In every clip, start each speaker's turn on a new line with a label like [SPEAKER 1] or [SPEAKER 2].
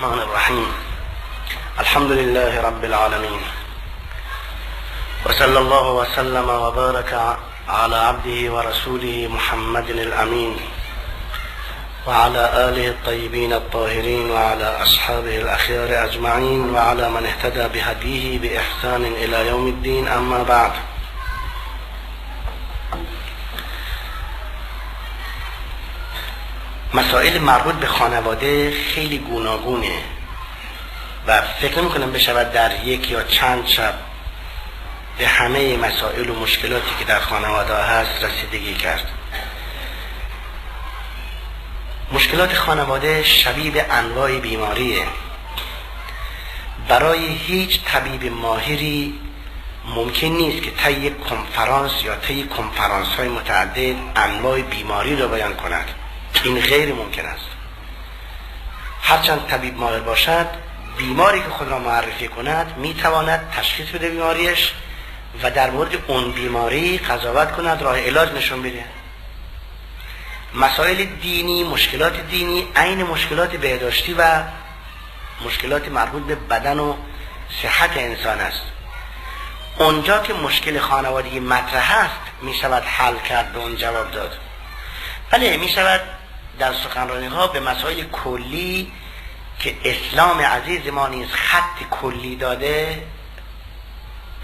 [SPEAKER 1] الرحمن الرحیم. الحمد لله رب العالمین و صلی الله وسلم و بارک علی عبده و رسوله محمد الامین و علی آله الطیبین الطاهرین و علی اصحابه الاخیار اجمعین و علی من اهتدى بهدیه باحسان الی یوم الدین. اما بعد، مسائل مربوط به خانواده خیلی گوناگونه و فکر نمی‌کنم بشود در یک یا چند شب به همه مسائل و مشکلاتی که در خانواده هست رسیدگی کرد. مشکلات خانواده شبیه به انواع بیماریه. برای هیچ طبیب ماهری ممکن نیست که طی یک کنفرانس یا طی کنفرانس‌های متعدد انواع بیماری را بیان کند. این غیر ممکن است. هرچند طبیب ماهر باشد، بیماری که خود را معرفی کند میتواند تشخیص بده بیماریش و در مورد اون بیماری قضاوت کند، راه علاج نشون بده. مسائل دینی، مشکلات دینی عین مشکلات بهداشتی و مشکلات مربوط به بدن و صحت انسان است. اونجا که مشکل خانوادگی مطرح است میشود حل کرد، به اون جواب داد. بله، میشود در سخنرانی ها به مسائل کلی که اسلام عزیز ما نیز خط کلی داده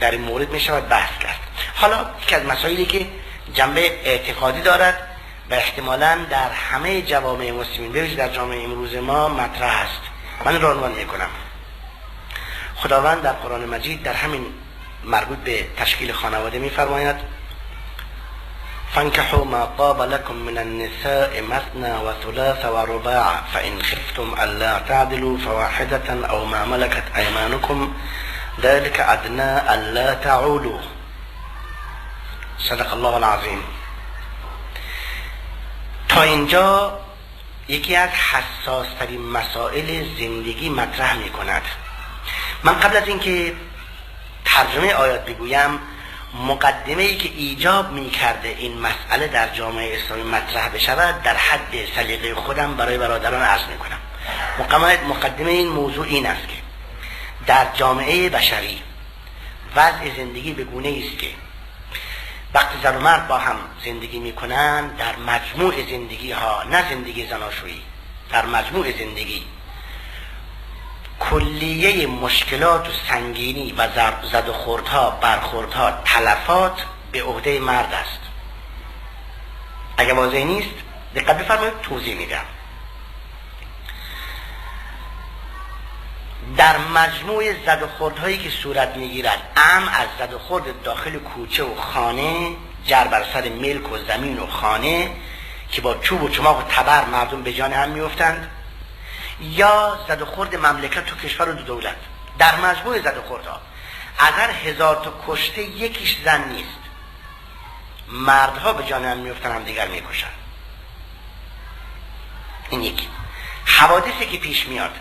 [SPEAKER 1] در این مورد میشود بحث کرد. حالا یکی از مسائلی که جنبه اعتقادی دارد و احتمالاً در همه جوامع مسلمین به ویژه در جامعه امروز ما مطرح است، من را عنوان میکنم. خداوند در قرآن مجید در همین مربوط به تشکیل خانواده میفرماید: فانكحوا ما طاب لكم من النساء مثنى وثلاث ورباع فإن خفتم ألا تعدلوا فواحدة أو ما ملكت أيمانكم ذلك أدنى ألا تعولوا. صدق الله العظیم. تا اینجا یکی از حساس ترین مسائل زندگی مطرح می کند. من قبل از اینکه ترجمه آیات بگویم، مقدمه ای که ایجاب می کرده این مسئله در جامعه اسلامی مطرح بشود در حد سلیقه خودم برای برادران عرض می کنم. مقدمه این موضوع این است که در جامعه بشری وضع زندگی به گونه است که وقتی زن و مرد با هم زندگی می کنند، در مجموع زندگی ها، نه زندگی زناشویی، در مجموع زندگی کلیه مشکلات و سنگینی و زد و خوردها، برخوردها، تلفات به عهده مرد است. اگر واضح نیست دقت بفرمایید، توضیح میدم. در مجموع زد و خوردهایی که صورت میگیرد، از زد و خورد داخل کوچه و خانه، جر بر سر ملک و زمین و خانه که با چوب و چماق و تبر مردم به جان هم میافتند، یا زد و خورد مملکت و کشور و دولت، در مجموع زد و خوردها از هر 1000 تا کشته یکیش زن نیست. مردها به جان هم میافتند، هم دیگر میکشند. این یکی. حوادثی که پیش میاد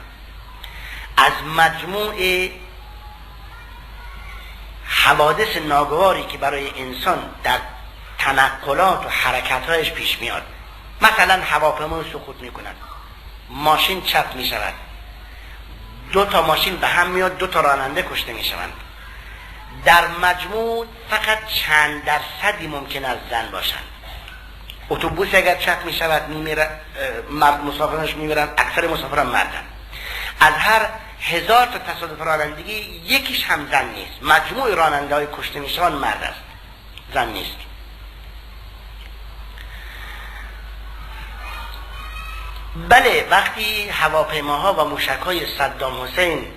[SPEAKER 1] از مجموع حوادث ناگواری که برای انسان در تنقلات و حرکتهایش پیش میاد، مثلا هواپیما سقوط میکند، ماشین چپ می شود، 2 تا ماشین به هم میاد، 2 تا راننده کشته می شوند. در مجموع فقط چند درصدی ممکن است زن باشند. اتوبوس اگر چپ می شود مسافرانش می میرند، اکثر مسافران مردن. از هر 1000 تا تصادف رانندگی یکیش هم زن نیست. مجموع راننده های کشته می شوند مرد است، زن نیست. بله، وقتی هواپیماها و موشک‌های صدام حسین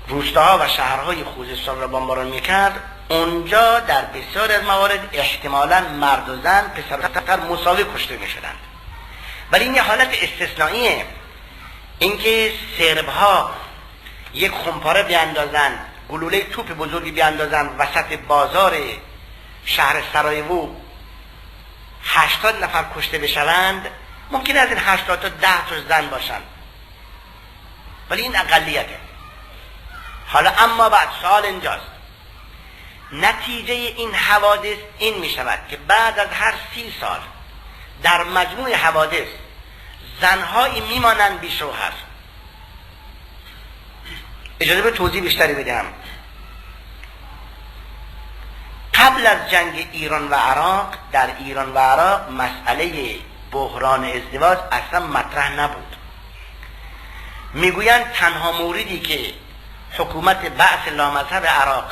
[SPEAKER 1] روستاها و شهرهای خوزستان را بمباران می‌کرد، اونجا در بسیار از موارد احتمالاً مرد و زن، پسر و دختر مساوی کشته می‌شدند. ولی این یه حالت استثنائیه. اینکه سرب‌ها یک خمپاره بیاندازن، گلوله توپ بزرگی بیاندازن وسط بازار شهر سرایوو، 80 نفر کشته بشوند، ممکن از این 80 تا 10 تا زن باشند، ولی این اقلیته. حالا اما بعد سوال اینجاست، نتیجه این حوادث این می شود که بعد از هر 30 سال در مجموع حوادث زنهایی میمانند بی شوهر. اجازه به توضیح بیشتری بدم. قبل از جنگ ایران و عراق، در ایران و عراق مسئله بحران ازدواج اصلا مطرح نبود. میگویند تنها موردی که حکومت بعث لامذهب عراق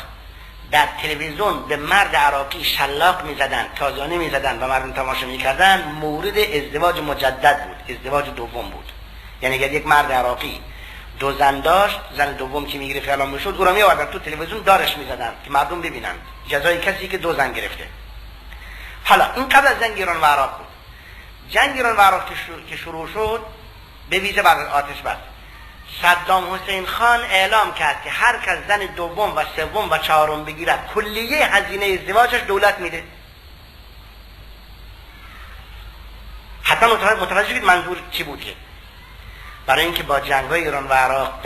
[SPEAKER 1] در تلویزیون به مرد عراقی شلاق میزدن، تازیانه میزدن و مردم تماشا میکردن، مورد ازدواج مجدد بود، ازدواج دوم بود. یعنی اگر یک مرد عراقی 2 زن داشت، زن دوم که میگرفت اعلام میشد، او را میآوردن تو تلویزیون دارش میزدن که مردم ببینن جزای کسی که 2 زن گرفته. حالا این قبل از جنگ ایران و عراق بود. جنگ ایران و عراق که شروع شد، به ویژه بعد از آتش بس، صدام حسین خان اعلام کرد که هر کس زن دوم و سوم و چهارم بگیرد کلیه هزینه ازدواجش دولت میده. حتما متوجه شدید منظور چی بود؟ که برای اینکه با جنگ‌های ایران و عراق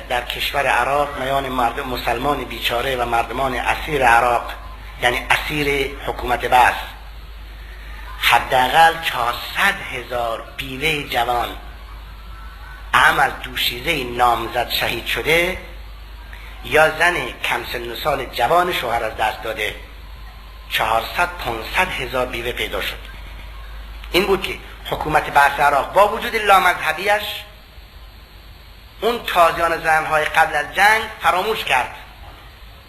[SPEAKER 1] در کشور عراق میان مردم مسلمان بیچاره و مردمان اسیر عراق، یعنی اسیر حکومت بعث، حداقل 400,000 بیوه جوان اهم از دوشیزه نامزد شهید شده یا زن کم سن و سال جوان شوهر از دست داده، 400-500,000 بیوه پیدا شد. این بود که حکومت بعث عراق با وجود لامذهبیش اون تازیان زنهای قبل از جنگ فراموش کرد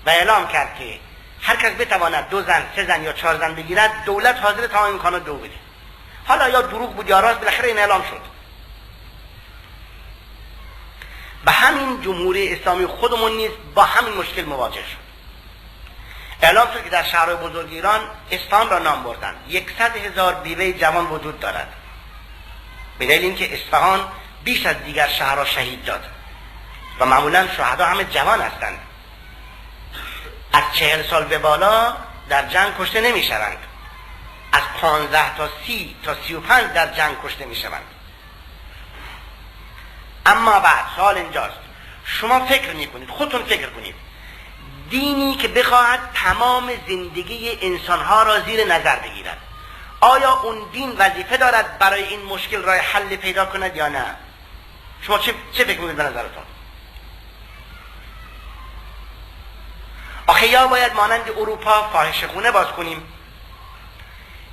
[SPEAKER 1] و اعلام کرد که هر کس بتواند 2 زن، 3 زن یا 4 زن بگیرد، دولت حاضر تمام امکانات دو بده. حالا یا دروغ بود یا راست، بالاخره این اعلام شد. به همین جمهوری اسلامی خودمون نیز با همین مشکل مواجه شد. اعلام شد که در شهرهای بزرگ ایران، اصفهان را نام بردن، 100,000 بیوه جوان وجود دارد، به دلیل اینکه اصفهان بیش از دیگر شهرها شهید داد و معمولا شهدا همه جوان هستند. از 40 سال به بالا در جنگ کشته نمی شوند، از 15 تا 30 تا 35 در جنگ کشته می شوند. اما بعد سوال اینجاست، شما فکر میکنید، خودتون فکر کنید، دینی که بخواهد تمام زندگی انسانها را زیر نظر بگیرد، آیا اون دین وظیفه دارد برای این مشکل راه حل پیدا کند یا نه؟ شما چه فکر میکنید به نظرتون؟ آخه یا باید مانند اروپا فاحشه خونه باز کنیم،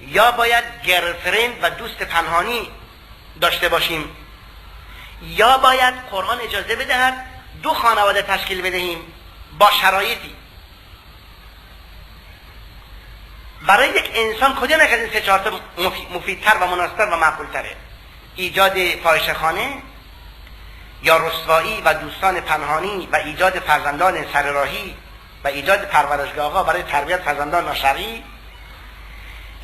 [SPEAKER 1] یا باید گرلفرند و دوست پنهانی داشته باشیم، یا باید قرآن اجازه بدهد 2 خانواده تشکیل بدهیم با شرایطی. برای یک انسان کدام یک از این 3-4 تا مفیدتر و مناسبتر و معقولتره؟ ایجاد فاحشه‌خانه یا رسوایی و دوستان پنهانی و ایجاد فرزندان سرراهی و ایجاد پرورشگاه‌ها برای تربیت فرزندان ناشرعی،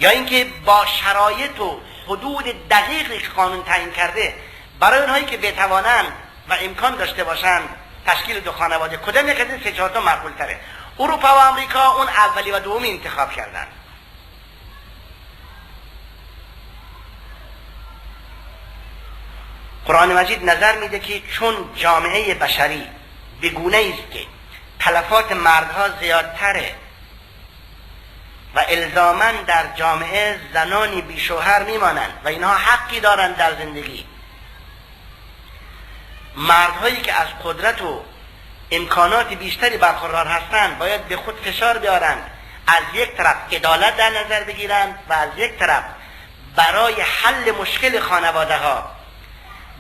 [SPEAKER 1] یا اینکه با شرایط و حدود دقیقی که قانون تعیین کرده برای اونهایی که بتوانند و امکان داشته باشند تشکیل 2 خانواده، کدام یک از این 3-4 تا معقول تره؟ اروپا و آمریکا اون اولی و دومی انتخاب کردن. قرآن مجید نظر میده که چون جامعه بشری به گونه‌ای است که تلفات مردها زیادتره و الزاماً در جامعه زنانی بی شوهر میمانند و اینها حقی دارند در زندگی، مردهایی که از قدرت و امکانات بیشتری برخوردار هستند باید به خود فشار بیارند، از یک طرف عدالت در نظر بگیرند و از یک طرف برای حل مشکل خانواده ها،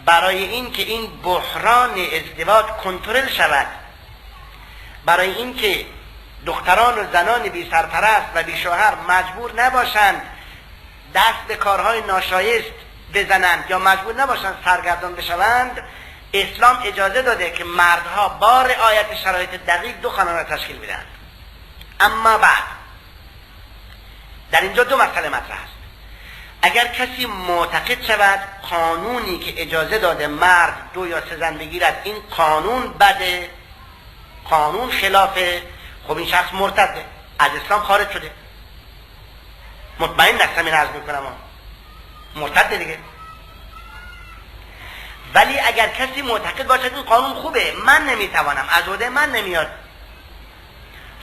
[SPEAKER 1] برای این که این بحران ازدواج کنترل شود، برای این که دختران و زنان بی سرپرست و بی شوهر مجبور نباشند دست به کارهای ناشایست بزنند یا مجبور نباشند سرگردان بشوند، اسلام اجازه داده که مردها با رعایت شرایط دقیق 2 خانواده تشکیل بدهند. اما بعد در اینجا 2 مسئله مطرح است. اگر کسی معتقد شود قانونی که اجازه داده مرد 2 یا 3 زن بگیرد این قانون بده، قانون خلافه، خب این شخص مرتده، از اسلام خارج شده. مطمئن نستم این عرض میکنم مرتده دیگه. ولی اگر کسی معتقد باشد این قانون خوبه، من نمیتوانم، از عهده من نمیاد،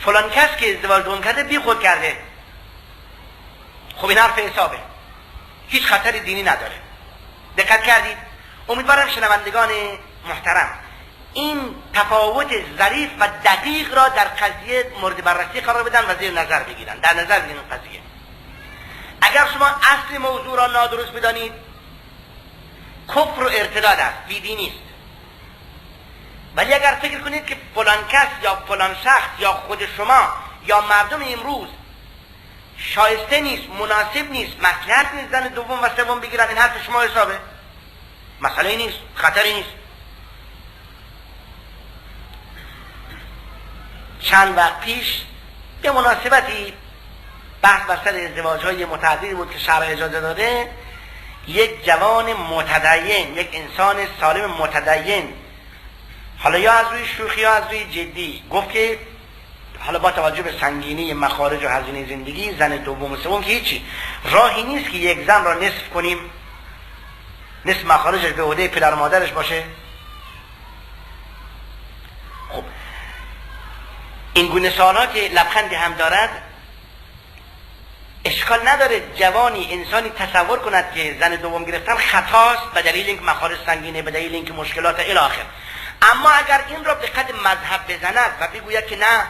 [SPEAKER 1] فلان کس که ازدواج دوم کرده بی خود کرده، خب این حرف حسابه، هیچ خطری دینی نداره، دقت کردید؟ امیدوارم شنوندگان محترم این تفاوت ظریف و دقیق را در قضیه مورد بررسی قرار بدن و زیر نظر بگیرن. در نظر بگیرن قضیه. اگر شما اصل موضوع را نادرست بدانید، کفر و ارتداد است، بیدینی نیست. ولی اگر فکر کنید که فلان کس یا فلان شخص یا خود شما یا مردم امروز شایسته نیست، مناسب نیست، مصلحت نیست زن دوم و سوم بگیرن، این حرف شما حسابه، مسئله نیست، خطری نیست. چند وقت پیش به مناسبتی بحث بر سر ازدواج‌های متعددی بود که شرع اجازه داده. یک جوان متدین، یک انسان سالم متدین، حالا یا از روی شوخی یا از روی جدی، گفت که حالا با توجه به سنگینی مخارج و هزینه زندگی زن دوم و سوم که هیچی، راهی نیست که یک زن را نصف کنیم، نصف مخارجش به عهده پدر و مادرش باشه. خب این گونه سوالات لبخندی هم دارد. اشکال نداره جوانی انسانی تصور کند که زن دوم گرفتن خطاست به دلیل اینکه مخارج سنگینه، به دلیل اینکه مشکلات الی آخر. اما اگر این را به قد مذهب بزند و بگوید که نه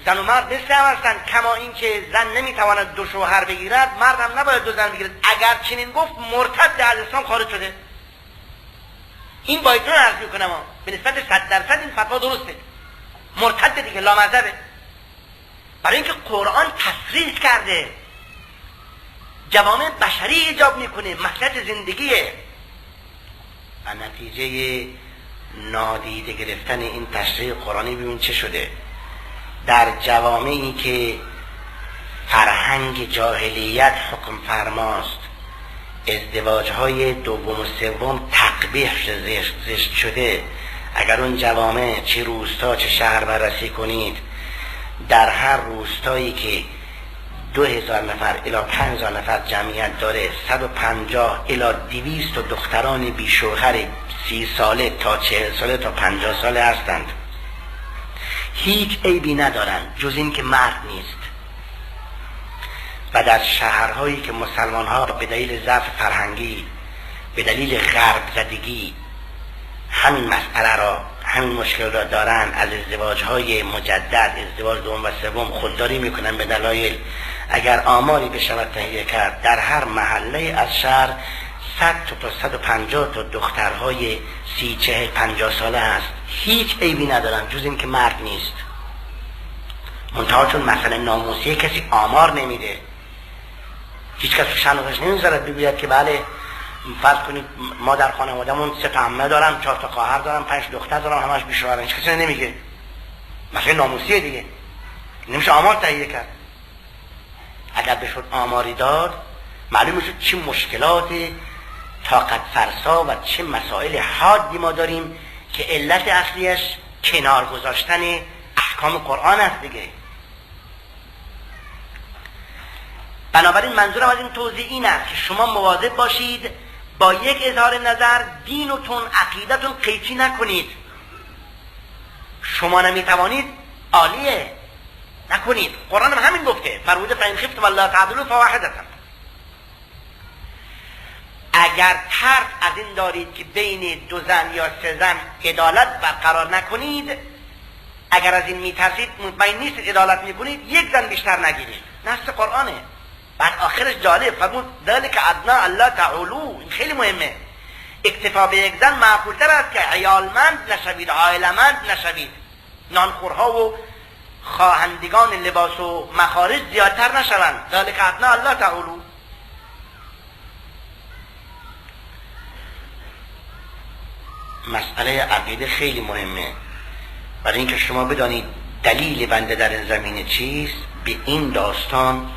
[SPEAKER 1] زن و مرد مثل هم هستند، کما این که زن نمیتواند دو شوهر بگیرد، مرد هم نباید دو زن بگیرد، اگر چنین گفت مرتد از اسلام خارج شده. این با ایتون عرض میکنم به نسبت 100% این فتوا درسته، مرتد دیگه، لامذهبه. برای اینکه قرآن تصریح کرده، جوامع بشری ایجاب میکنه، مصلحت زندگیه. و نتیجه نادیده گرفتن این تشریح قرآنی ببین چه شده. در جوامعی که فرهنگ جاهلیت حکم فرماست، ازدواج‌های دوم و سوم تقبیح زشت شده. اگر اون جوامع چه روستا چه شهر بررسی کنید، در هر روستایی که 2000 نفر الی 5000 نفر جمعیت داره، 150 الی 200 دختران بی شوهر 30 ساله تا 40 ساله تا 50 ساله هستند. هیچ عیبی ندارند جز این که مرد نیست. و در شهرهایی که مسلمان ها به دلیل ضعف فرهنگی، به دلیل غرب زدگی همین مسئله را، همین مشکل را دارن، از ازدواج‌های مجدد، ازدواج دوم و سوم خودداری میکنن به دلایل. اگر آماری بشود تهیه کرد، در هر محله از شهر 100 تا 150 تا دخترهای 30 40 50 ساله هست. هیچ عیبی ندارن جز این که مرد نیست. منتها چون مسئله ناموسی کسی آمار نمیده، هیچ کس شنوش نمیذارد بگوید که بله فرض کنید ما در خانواده‌مون 3 تا عمه دارم، 4 تا خواهر دارم، 5 دختر دارم، همش بیشترن. هیچ کسی نمیگه. مسئله ناموسیه دیگه، نمیشه آمار تهیه کرد. اگر بشد آماری داد، معلوم میشد چه مشکلات طاقت فرسا و چه مسائل حادی ما داریم که علت اصلیش کنار گذاشتن احکام قرآن است دیگه. بنابراین منظورم از این توضیح این است که شما مواظب باشید با یک اظهار نظر دینتون، عقیدتون قیچی نکنید. شما نمیتوانید، عالیه، نکنید. قرآن هم همین گفته، فرموده فإن خفتم الا تعدلوا فواحدة. اگر ترس از این دارید که بین 2 زن یا 3 زن عدالت برقرار نکنید، اگر از این میترسید، مطمئن نیستید عدالت میکنید، 1 زن بیشتر نگیرید. نص قرآنه. بعد آخرش جالب فرمود ذلک ادنی الا تعولوا. این خیلی مهمه. اکتفا به 1 زن معقول‌تر است که عیالمند نشوید، عائلمند نشوید، نانخورها و خواهندگان لباس و مخارج زیادتر نشوند. ذلک ادنی الا تعولوا. مسئله عقیده خیلی مهمه، برای اینکه شما بدانید دلیل بنده در این زمینه چیست. به این داستان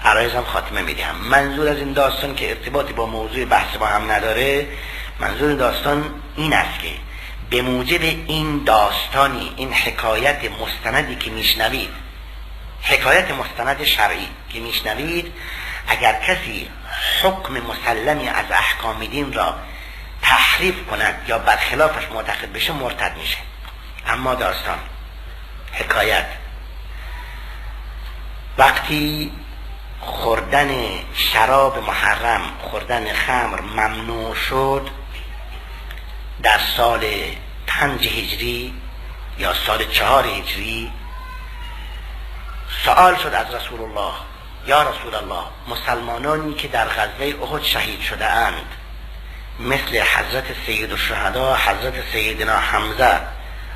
[SPEAKER 1] عرایزم خاتمه میدهم. منظور از این داستان که ارتباطی با موضوع بحث ما هم نداره، منظور داستان این است که به موجب این داستانی، این حکایت مستندی که میشنوید، حکایت مستند شرعی که میشنوید، اگر کسی حکم مسلمی از احکام دین را تحریف کند یا برخلافش معتقد بشه، مرتد میشه. اما داستان، حکایت، وقتی خرد خوردن شراب محرم، خوردن خمر ممنوع شد در سال 5 هجری یا سال 4 هجری، سوال شد از رسول الله: یا رسول الله، مسلمانانی که در غزوه احد شهید شده اند مثل حضرت سید الشهدا حضرت سیدنا حمزه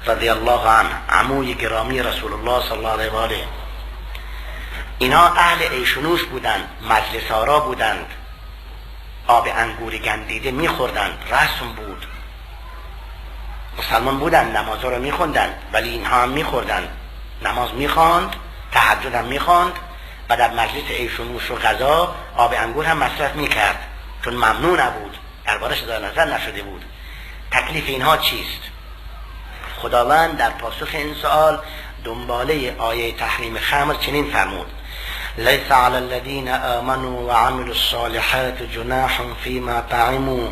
[SPEAKER 1] رضی الله عنه، عموی گرامی رسول الله صلی الله علیه و آله، اینا اهل عیش و نوش بودند، مجلس آرا بودند، آب انگور گندیده میخوردند، رسم بود، مسلمان بودند، نمازها رو میخوندند، ولی اینها هم میخوردند، نماز میخواند، تهجد هم میخواند و در مجلس عیش و نوش و غذا آب انگور هم مصرف میکرد، چون ممنوع نبود، دربارش اظهار نظر نشده بود. تکلیف اینها چیست؟ خداوند در پاسخ این سوال دنباله آیه تحریم خمر چنین فرمود: لیس علی الذین آمنوا وعملوا الصالحات جناح فیما طعموا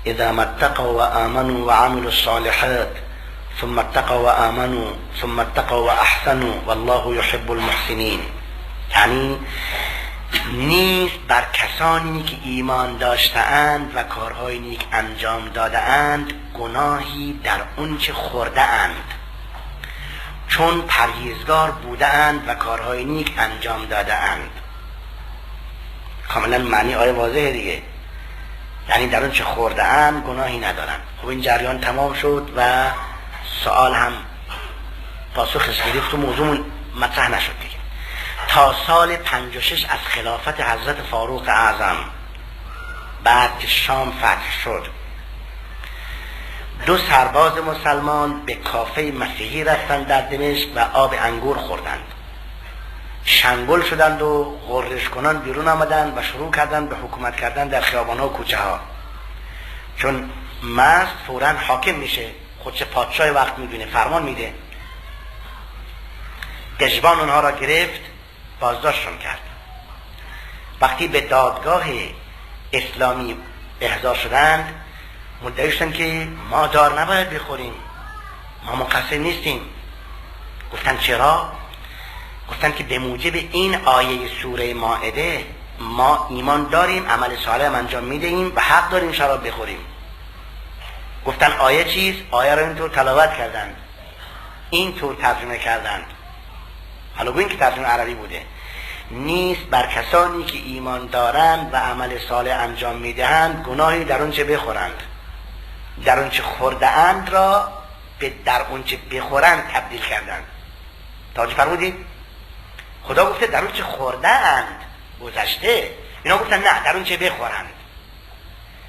[SPEAKER 1] اذا ما اتقوا وآمنوا وعملوا الصالحات ثم اتقوا وآمنوا ثم اتقوا واحسنوا والله يحب المحسنین. یعنی نیست بر کسانی که ایمان داشته‌اند و کارهای نیک انجام داده‌اند گناهی در اون چه خورده‌اند، چون پرهیزگار بوده‌اند و کارهای نیک انجام داده‌اند. کاملا معنی آیه واضحه دیگه، یعنی در اون چه خورده‌اند گناهی ندارند. خب این جریان تمام شد و سوال هم پاسخش گرفت و موضوع مطرح نشد دیگه. تا سال 56 از خلافت حضرت فاروق اعظم، بعد که شام فتح شد، 2 سرباز مسلمان به کافه مسیحی رفتند در دمشق و آب انگور خوردند، شنگل شدند و غرش کنان بیرون آمدند و شروع کردند به حکومت کردن در خیابان‌ها و کوچه ها. چون مست فوراً حاکم میشه، خودش پادشاه وقت میدونه، فرمان میده. دژبان اونها را گرفت، بازداشتشون کرد. وقتی به دادگاه اسلامی احضار شدند، مدعی شدند که ما دار نباید بخوریم، ما مقصر نیستیم. گفتن چرا؟ گفتن که به موجب این آیه سوره مائده ما ایمان داریم، عمل صالح هم انجام میدهیم و حق داریم شراب بخوریم. گفتن آیه چیست؟ آیه را اینطور تلاوت کردند، اینطور ترجمه کردند. حالا گوییم که ترجمه عربی بوده: نیست بر کسانی که ایمان دارند و عمل صالح انجام میدهند گناهی در اون چه بخورند. در اون چه خورده‌اند را به در اون چه بخورند تبدیل کردند. توجه فرمودید؟ خدا گفته در اون چه خورده‌اند گذشته، اینا گفتن نه، در اون چه بخورند.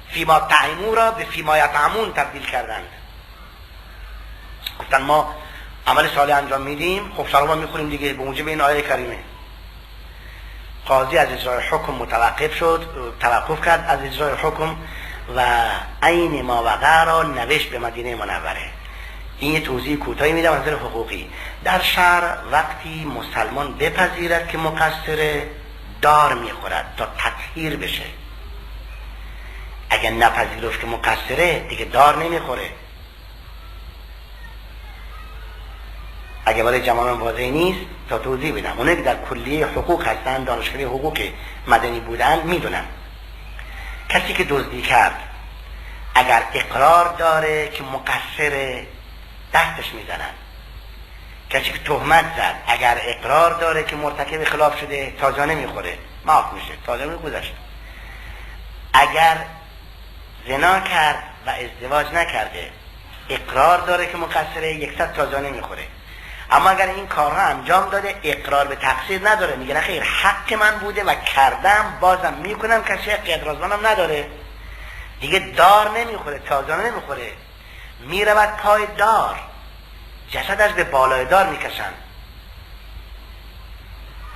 [SPEAKER 1] فیما طعموا را به فیما یطعمون تبدیل کردند. گفتن ما عمل صالح انجام میدیم، خب شراب میخوریم دیگه، به موجب این آیه کریمه. قاضی از اجرای حکم توقف کرد از اجرای حکم و عین ما وقع را نوشت به مدینه منوره. این یه توضیح کوتاهی میدم از نظر حقوقی. در شرع وقتی مسلمان بپذیرد که مقصره، دار میخورد تا تطهیر بشه. اگر نپذیرفت که مقصره، دیگه دار نمیخوره. اگه برای جماعت واضح نیست تا توضیح بدم. اونایی که در کلیه حقوق هستن، دانشکده حقوق مدنی بودن، میدونن کسی که دزدی کرد اگر اقرار داره که مقصره، دستش میزنن. کسی که تهمت زد اگر اقرار داره که مرتکب خلاف شده، تازه نمیخوره، معاف میشه، تازه میگذشت. اگر زنا کرد و ازدواج نکرده، اقرار داره که مقصره، 100 تازه نمیخوره. اما اگر این کارها انجام داده، اقرار به تقصیر نداره، میگه نه خیر، حق من بوده و کردم، بازم میکنم، کسی حق اعتراض نداره، دیگه دار نمیخوره، تازه نمیخوره، میرود پای دار، جسدش به بالای دار میکشن.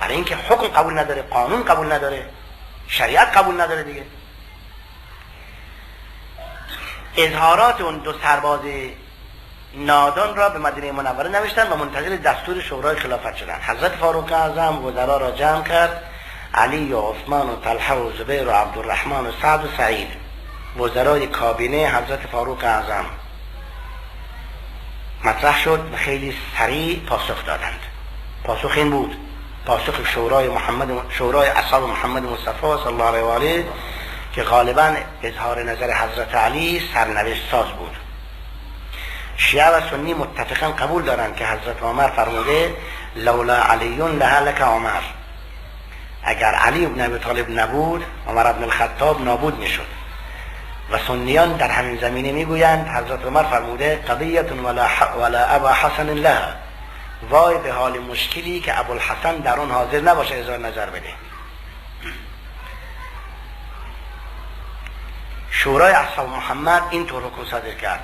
[SPEAKER 1] برای اینکه حکم قبول نداره، قانون قبول نداره، شریعت قبول نداره دیگه. اظهارات اون 2 سرباز نادان را به مدینه منوره نوشتن و منتظر دستور شورای خلافت شدند. حضرت فاروق اعظم وزرا را جمع کرد، علی و عثمان و طلحه و زبیر و عبدالرحمن و سعد و سعید، وزرای کابینه حضرت فاروق اعظم. مطرح شد و خیلی سریع پاسخ دادند. پاسخ این بود: پاسخ شورای اصحاب محمد مصطفی صلی الله علیه و آله که غالبا اظهار نظر حضرت علی سرنوشت ساز بود. شیعه و سنی متفقا قبول دارند که حضرت عمر فرموده لولا علی لهلک عمر، اگر علی ابن ابی طالب نبود عمر ابن الخطاب نابود میشد. و سنیان در همین زمینه میگویند حضرت عمر فرموده قضیه ولا ابا حسن لها، وای به حال مشکلی که ابوالحسن در اون حاضر نباشه اظهار نظر بده. شورای اصحاب محمد این طور حکم صادر کرد.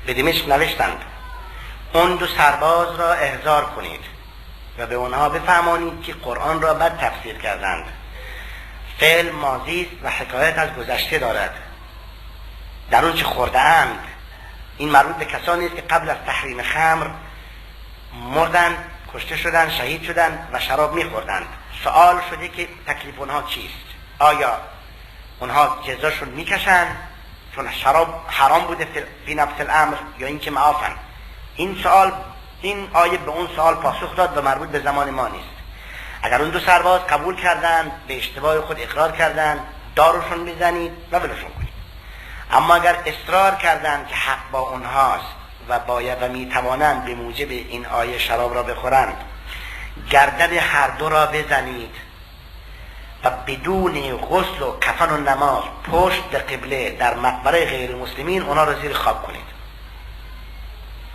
[SPEAKER 1] به دمشق نوشتند اون دو سرباز را احضار کنید و به اونها بفهمانید که قرآن را بد تفسیر کردند، فعل ماضی است و حکایت از گذشته دارد، در اون چه خورده اند. این مربوط به کسانی است که قبل از تحریم خمر مردند، کشته شدند، شهید شدند و شراب میخوردند. سوال شده که تکلیف اونها چیست؟ آیا اونها جزاشون میکشند چون شراب حرام بوده فی نفس الامر یا اینکه معافن؟ این آیه به اون سوال پاسخ داد و مربوط به زمان ما نیست. اگر اون دو سرباز قبول کردند، به اشتباه خود اقرار کردند، دارشون بزنید و ولشون کنید. اما اگر اصرار کردند که حق با اونهاست و باید و میتوانند به موجب این آیه شراب را بخورند، گردن هر دو را بزنید و بدون غسل و کفن و نماز پشت به قبله در مقبره غیر مسلمین اونا را زیر خواب کنید.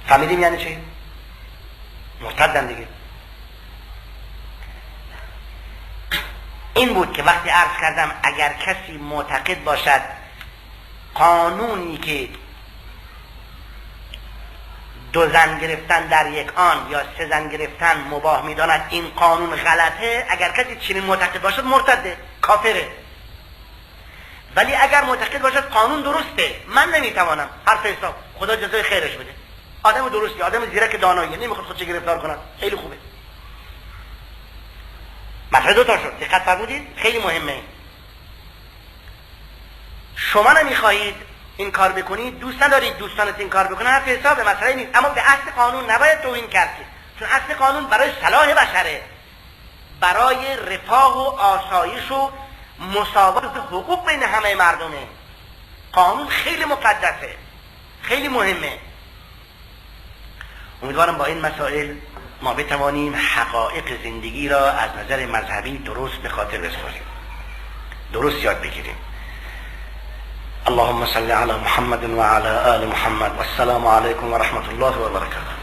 [SPEAKER 1] فهمیدیم یعنی چی؟ مرتدن دیگه. این بود که وقتی عرض کردم اگر کسی معتقد باشد قانونی که دو زن گرفتن در یک آن یا سه زن گرفتن مباح میداند این قانون غلطه، اگر کسی چنین معتقد باشد مرتده، کافره. ولی اگر معتقد باشد قانون درسته، من نمیتوانم، حرف حساب، خدا جزای خیرش بده، آدم درستی، آدم زیرک دانایی، نمیخواد خودش گرفتار کنه، خیلی خوبه. مسئله دو تا شد، دقت فرمودید؟ خیلی مهمه. شما نمیخواهید این کار بکنید، دوست ندارید دوستانت این کار بکنن، حرف حساب، مسئله نیست. اما به اصل قانون نباید توهین کرد، چون اصل قانون برای صلاح بشره، برای رفاه و آسایش و مساوات حقوق بین همه مردمه. قانون خیلی مقدسه، خیلی مهمه. امیدوارم با این مسائل ما بتوانیم حقایق زندگی را از نظر مذهبی درست به خاطر بسپاریم، درست یاد بگیریم. اللهم صل على محمد وعلى آل محمد والسلام عليكم ورحمة الله وبركاته.